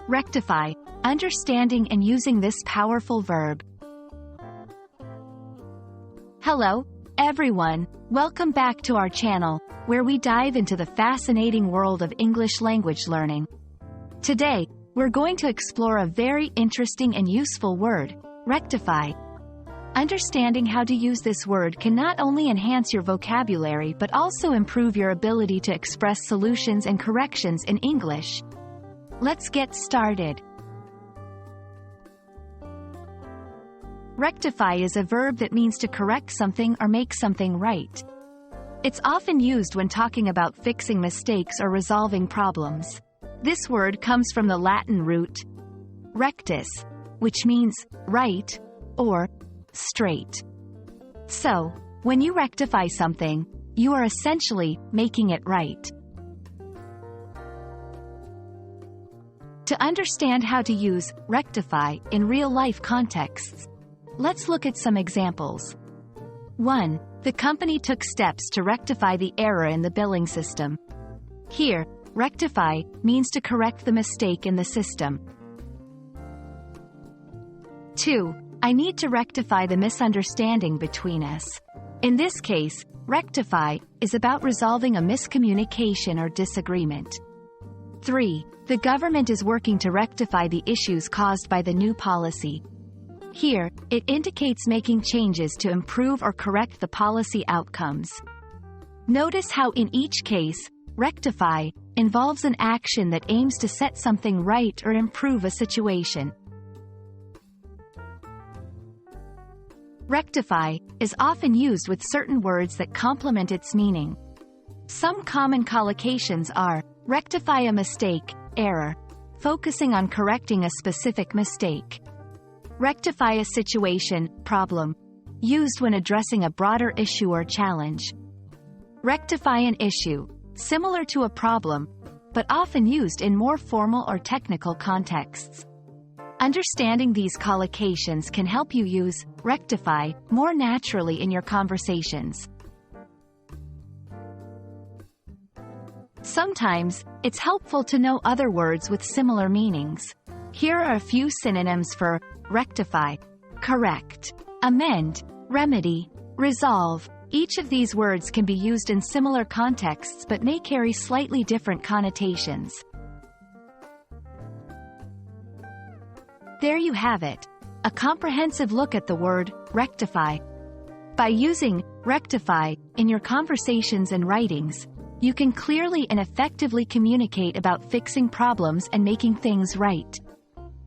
Rectify, understanding and using this powerful verb. Hello, everyone. Welcome back to our channel, where we dive into the fascinating world of English language learning. Today, we're going to explore a very interesting and useful word, rectify. Understanding how to use this word can not only enhance your vocabulary but also improve your ability to express solutions and corrections in English. Let's get started. Rectify is a verb that means to correct something or make something right. It's often used when talking about fixing mistakes or resolving problems. This word comes from the Latin root rectus, which means right or straight. So, when you rectify something, you are essentially making it right. To understand how to use rectify in real-life contexts, let's look at some examples. 1. The company took steps to rectify the error in the billing system. Here, rectify means to correct the mistake in the system. 2. I need to rectify the misunderstanding between us. In this case, rectify is about resolving a miscommunication or disagreement. 3. The government is working to rectify the issues caused by the new policy. Here, it indicates making changes to improve or correct the policy outcomes. Notice how in each case, rectify involves an action that aims to set something right or improve a situation. Rectify is often used with certain words that complement its meaning. Some common collocations are rectify a mistake, error, focusing on correcting a specific mistake. Rectify a situation, problem, used when addressing a broader issue or challenge. Rectify an issue, similar to a problem, but often used in more formal or technical contexts. Understanding these collocations can help you use rectify more naturally in your conversations. Sometimes, it's helpful to know other words with similar meanings. Here are a few synonyms for rectify: correct, amend, remedy, resolve. Each of these words can be used in similar contexts but may carry slightly different connotations. There you have it, a comprehensive look at the word rectify. By using rectify in your conversations and writings, you can clearly and effectively communicate about fixing problems and making things right.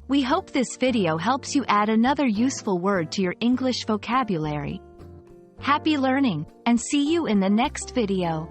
We hope this video helps you add another useful word to your English vocabulary. Happy learning, and see you in the next video.